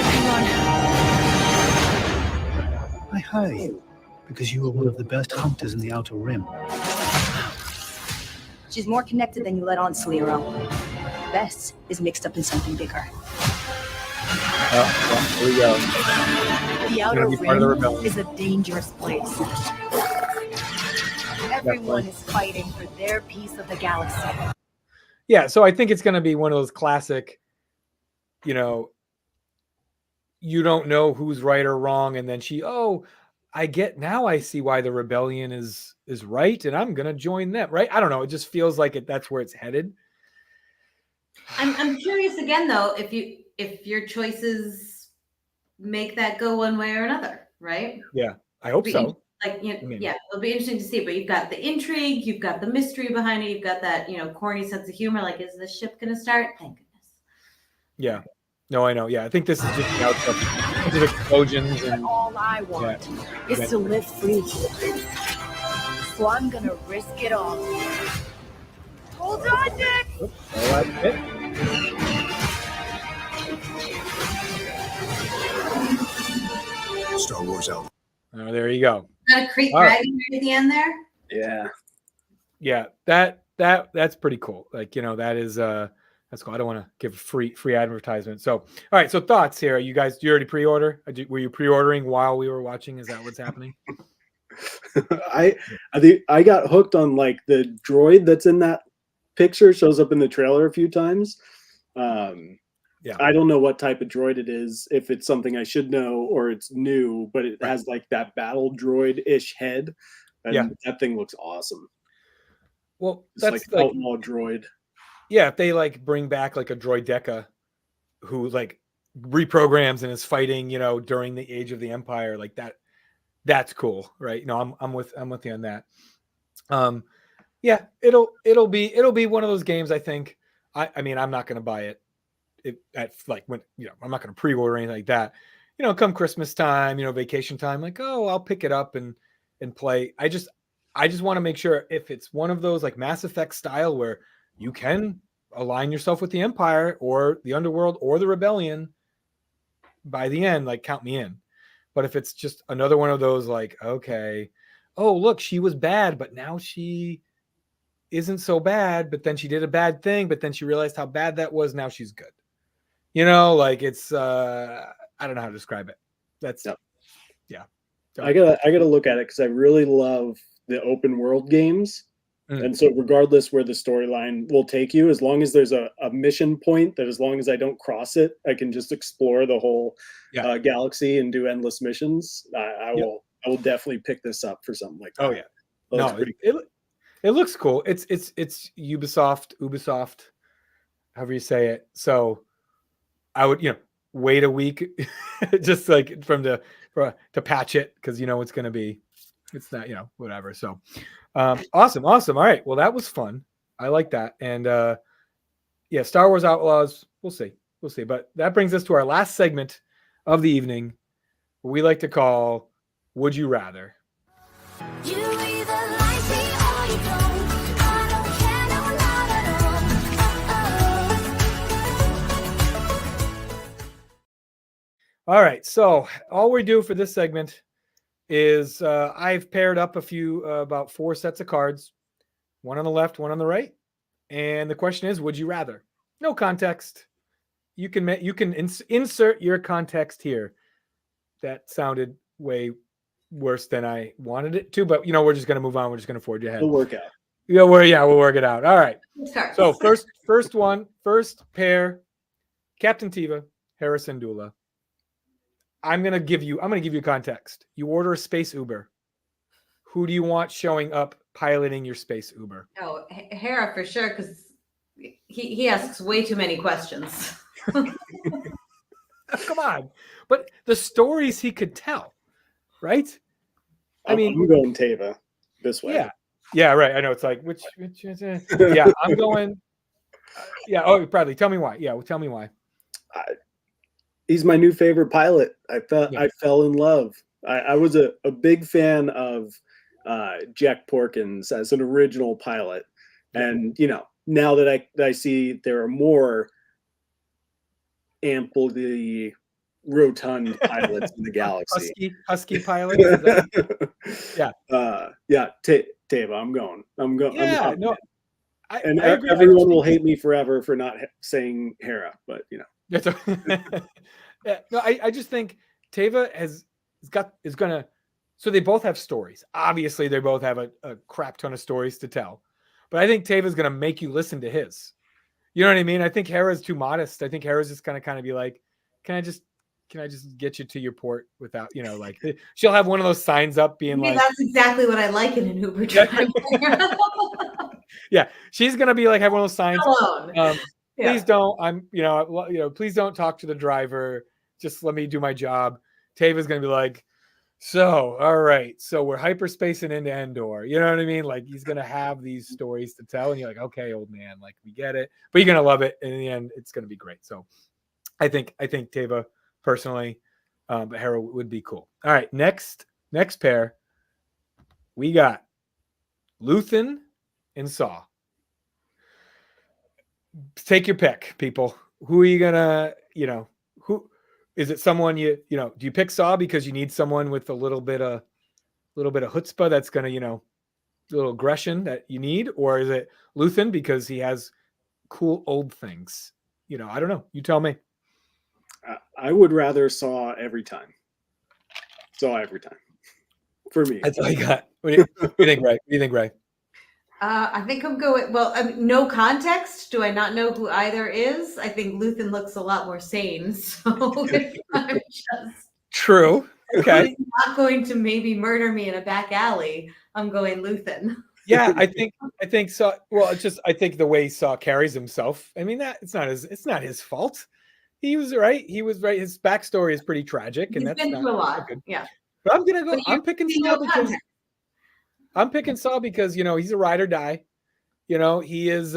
F: Hang on.
D: I hire you because you are one of the best hunters in the Outer Rim.
F: She's more connected than you let on, Slero. Bess is mixed up in something bigger.
A: Here we go.
F: The Outer
A: be part of the
F: Rim
A: rebellion.
F: is a dangerous place. Everyone is fighting for their piece of the galaxy.
A: Yeah, so I think it's going to be one of those classic, you know, you don't know who's right or wrong, and then I see why the rebellion is right, and I'm going to join them, right? I don't know. It just feels like that's where it's headed.
B: I'm curious again though, if your choices make that go one way or another, right?
A: Yeah, I hope so.
B: Like, yeah, it'll be interesting to see. But you've got the intrigue, you've got the mystery behind it, you've got that corny sense of humor. Like, is the ship going to start? Thank goodness.
A: Yeah, no, I know. Yeah, I think this is just the outcome of explosions and
F: All I want is to live free. So I'm gonna risk it all. Hold on, Nick!
A: Oops, all right, hit.
H: Star Wars Outlaws.
A: Oh, there you go.
B: Got a Crate
A: All right.
B: Dragon right at the end there.
C: Yeah.
A: Yeah, that's pretty cool. Like, that is that's cool. I don't want to give free advertisement. So, all right. So thoughts here. You guys, do you already pre-order? Were you pre-ordering while we were watching? Is that what's happening?
C: I think I got hooked on like the droid that's in that picture, shows up in the trailer a few times.
A: Yeah.
C: I don't know what type of droid it is, if it's something I should know or it's new, but it has like that battle droid-ish head. And that thing looks awesome.
A: Well,
C: It's
A: that's
C: like outlaw droid.
A: Yeah, if they like bring back like a droideka who like reprograms and is fighting, during the age of the Empire, like that's cool, right? No, I'm with you on that. Yeah, it'll be one of those games. I think. I mean, I'm not going to buy it. At like when I'm not going to pre-order anything like that. Come Christmas time, vacation time, like I'll pick it up and play. I just want to make sure if it's one of those like Mass Effect style where you can align yourself with the Empire or the Underworld or the Rebellion by the end, like count me in. But if it's just another one of those, like, okay, oh, look, she was bad, but now she isn't so bad, but then she did a bad thing, but then she realized how bad that was. Now she's good. Like it's, I don't know how to describe it. That's, yeah. So,
C: I gotta look at it because I really love the open world games. And so regardless where the storyline will take you, as long as there's a mission point that as long as I don't cross it, I can just explore the whole galaxy and do endless missions. I will definitely pick this up for something like that.
A: Oh yeah. It looks cool. It's Ubisoft, however you say it. So I would, wait a week just like to patch it. Cause it's going to be, it's not, whatever. So awesome. All right. Well, that was fun. I like that. And Star Wars Outlaws, we'll see. But that brings us to our last segment of the evening, what we like to call Would You Rather?
I: You either like me or you don't. I don't care, no, not at all.
A: All right. So all we do for this segment is I've paired up about 4 sets of cards, one on the left, one on the right. And the question is, would you rather? No context. you can insert your context here. That sounded way worse than I wanted it to, but we're just gonna move on. We're just gonna forge ahead.
C: It'll work out.
A: Yeah, we'll work it out. All right.
B: Start.
A: So first pair, Captain Teva, Hera Syndulla. I'm gonna give you context. You order a space Uber. Who do you want showing up piloting your space Uber?
B: Oh, Hera for sure, because he asks way too many questions.
A: Come on. But the stories he could tell, right? I mean,
C: I'm going Teva this way.
A: Yeah, right. I know it's like which yeah, I'm going yeah, oh, Bradley, tell me why. Yeah, well, tell me why.
C: He's my new favorite pilot. I fell in love. I was a big fan of Jack Porkins as an original pilot. And now that I see there are more amply rotund pilots in the galaxy.
A: Husky pilots. Yeah.
C: Teva, I'm going.
A: Yeah, no. I agree.
C: Everyone will hate me forever for not saying Hera, but
A: yeah, no, I just think Teva is gonna. So they both have stories. Obviously, they both have a crap ton of stories to tell, but I think Teva's gonna make you listen to his. You know what I mean? I think Hera's too modest. I think Hera's just gonna kind of be like, can I just get you to your port without, like she'll have one of those signs up being like,
B: that's exactly what I like in an Uber driver.
A: Yeah, she's gonna be like, have one of those signs. Please don't. Please don't talk to the driver. Just let me do my job. Teva's gonna be like, so all right, so we're hyperspacing into Endor. You know what I mean? Like he's gonna have these stories to tell, and you're like, okay, old man, like we get it, but you're gonna love it, and in the end, it's gonna be great. So, I think Teva personally, but Hera would be cool. All right, next pair, we got Luthen and Saw. Take your pick, people. Who are you gonna, who is it? Someone do you pick Saw because you need someone with a little bit of chutzpah that's gonna, a little aggression that you need, or is it Luthen because he has cool old things? I don't know. You tell me.
C: I would rather Saw every time. Saw every time. For me.
A: That's all you got. What do you think, Ray? What do you think, Ray?
B: I think I'm going. Well, no context. Do I not know who either is? I think Luthen looks a lot more sane. So if I'm just
A: true. Okay.
B: He's not going to maybe murder me in a back alley. I'm going Luthen.
A: Yeah, I think Saw. Well, it's just I think the way Saw carries himself. I mean, it's not his fault. He was right. His backstory is pretty tragic, and that's
B: been
A: not
B: through a lot.
A: good.
B: Yeah.
A: But I'm picking Saw because he's a ride or die. He is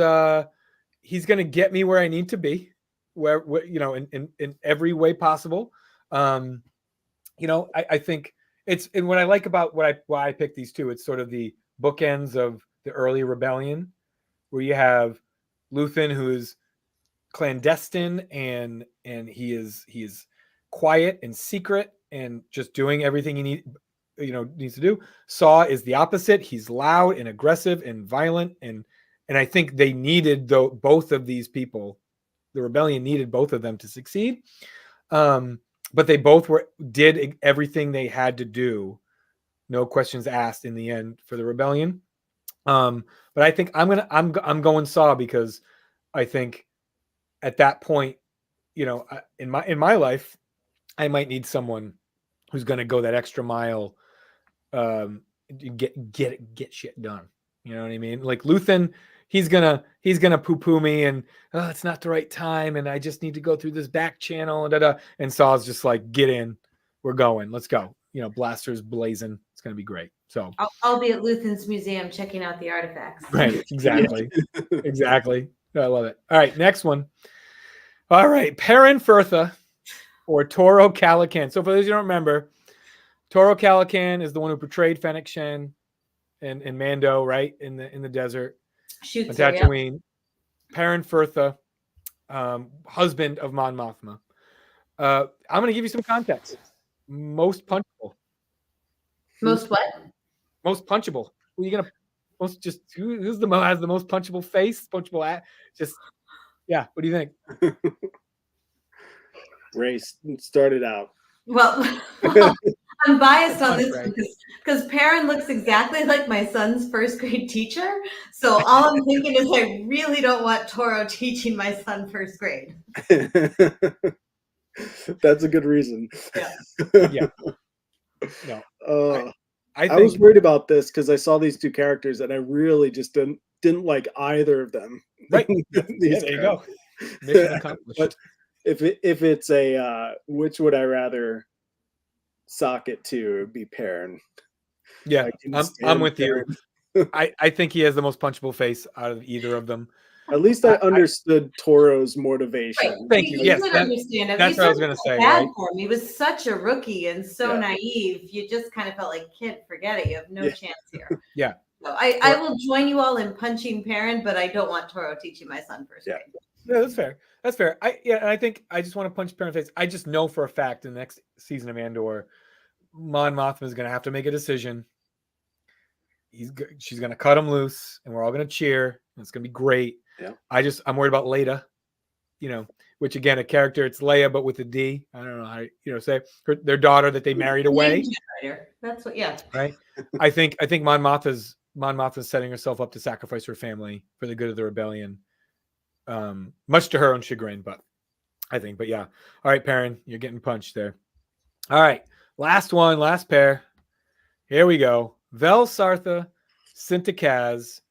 A: he's gonna get me where I need to be, where in every way possible. I think it's, and what I like about why I picked these two, it's sort of the bookends of the early rebellion, where you have Luthen, who is clandestine and he is quiet and secret and just doing everything he needs to do. Saw is the opposite. He's loud and aggressive and violent, and I think they needed both of these people. The rebellion needed both of them to succeed. But they both did everything they had to do, no questions asked in the end for the rebellion. But I think I'm going Saw because I think at that point, in my life, I might need someone who's going to go that extra mile, get shit done. You know what I mean? Like Luthen, he's gonna poo-poo me and it's not the right time and I just need to go through this back channel and Saw's just like, get in, we're going, let's go. Blasters blazing, it's gonna be great. So
B: I'll be at Luthen's museum checking out the artifacts.
A: Right, exactly. Exactly. I love it. All right, next one. All right, Perrin Firtha or Toro Calican. So for those who don't remember, Toro Calican is the one who portrayed Fennec Shen and Mando, right, in the desert.
B: Shoots
A: on Tatooine. Yeah. Perrin Firtha, husband of Mon Mothma. I'm going to give you some context. Most punchable.
B: Most what?
A: Most punchable. Who are you going to who's has the most punchable face, punchable act? Just yeah. What do you think?
C: Race started out.
B: Well, I'm biased on this
A: Right.
B: one because Perrin looks exactly like my son's first grade teacher. So all I'm thinking is I really don't want Toro teaching my son first grade.
C: That's a good reason.
A: Yeah. No,
C: I
A: I
C: was
A: think
C: worried about this because I saw these two characters and I really just didn't like either of them.
A: right.
C: These
A: There you go. Mission accomplished.
C: But if it's a which would I rather sock it to, it would be Perrin.
A: Yeah,
C: I can
A: I'm
C: stand
A: with you.
C: Perrin.
A: I think he has the most punchable face out of either of them.
C: At least I understood Toro's motivation.
A: Thank you. Yes,
B: did
A: that-
B: understand it.
A: that's
B: You
A: what I was
B: sort
A: going
B: of
A: to
B: felt
A: say.
B: bad
A: Right?
B: for him. He was such a rookie and so
C: Yeah.
B: naive. You just kind of felt like, kid, forget it. You have no
C: Yeah.
B: chance here.
A: Yeah.
B: So I will join you all in punching Perrin, but I don't want Toro teaching my son first
C: Yeah.
B: grade.
A: Yeah, that's fair. That's fair. And I think I just want to punch Perrin in the face. I just know for a fact in the next season of Andor, Mon Mothma is going to have to make a decision. She's going to cut him loose, and we're all going to cheer. And it's going to be great.
C: Yeah. I'm
A: worried about Leia. Which again, a character, it's Leia, but with a D. I don't know how say their daughter that they married away.
B: That's what. Yeah.
A: Right. I think Mon Mothma's setting herself up to sacrifice her family for the good of the rebellion. Much to her own chagrin, but yeah. All right, Perrin, you're getting punched there. All right, last one, last pair. Here we go. Vel Sartha, Cinta Kaz,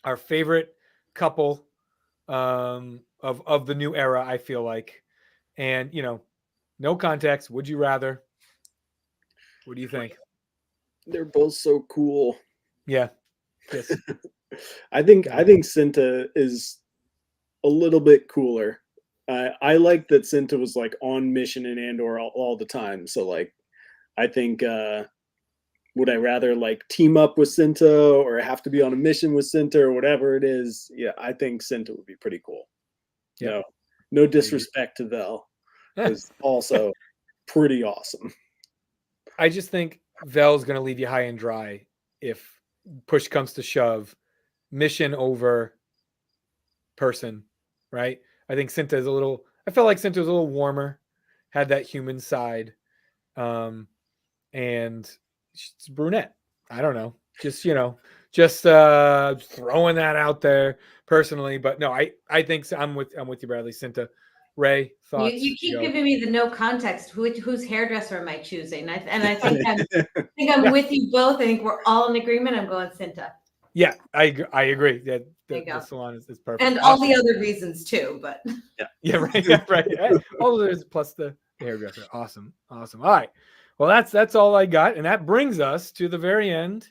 A: our favorite couple of the new era, I feel like. And no context. Would you rather? What do you think?
C: They're both so cool.
A: Yeah. Yes.
C: I think Cinta is a little bit cooler. I like that Cinta was like on mission in Andor all the time. So like, I think would I rather like team up with Cinta or have to be on a mission with Cinta or whatever it is? Yeah, I think Cinta would be pretty cool.
A: Yeah.
C: No disrespect to Vel, is also pretty awesome.
A: I just think Vel's going to leave you high and dry if push comes to shove. Mission over person, right? I think Cinta is I felt like Cinta was a little warmer, had that human side, and she's brunette. I don't know, just throwing that out there personally, but no, I think I'm with you, Bradley. Cinta. Ray, thoughts?
B: You keep giving me the no context. Whose hairdresser am I choosing? I think I'm with you both. I think we're all in agreement. I'm going Cinta.
A: Yeah, I agree. Yeah, the salon is perfect,
B: and all the other reasons too. But
A: yeah, right. All of those plus the hairdresser. Awesome. All right. Well, that's all I got, and that brings us to the very end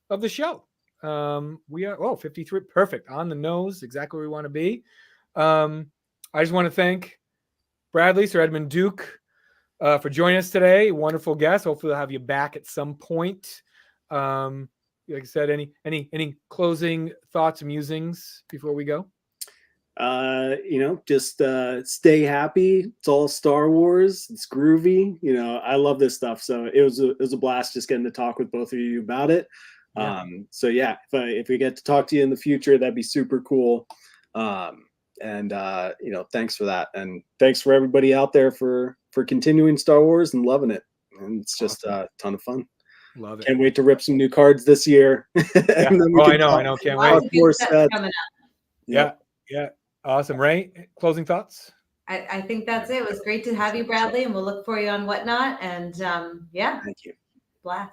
A: of the show. We are 53, perfect, on the nose, exactly where we want to be. I just want to thank Bradley, Sir Edmund Duke, for joining us today. Wonderful guest. Hopefully, we'll have you back at some point. Like I said, any closing thoughts, musings before we go?
C: Just stay happy. It's all Star Wars. It's groovy. I love this stuff. So it was a blast just getting to talk with both of you about it.
A: Yeah.
C: So yeah, if we get to talk to you in the future, that'd be super cool. Thanks for that, and thanks for everybody out there for continuing Star Wars and loving it. And it's just a ton of fun.
A: Love it.
C: Can't wait to rip some new cards this year.
A: Yeah. I know. Can't wait.
C: More sets.
A: Yeah. Awesome. Ray, closing thoughts?
B: I think that's it. It was great to have you, Bradley, and we'll look for you on Whatnot. And
C: thank you.
B: Blast.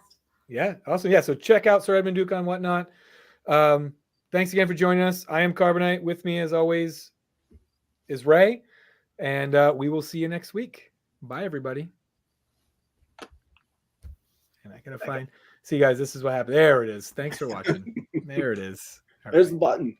A: Yeah, awesome. Yeah, so check out Sir Edmund Duke on Whatnot. Thanks again for joining us. I am Carbonite. With me, as always, is Ray, and we will see you next week. Bye, everybody. And I gotta see you guys. This is what happened. There it is. Thanks for watching. There it is.
C: There's the button.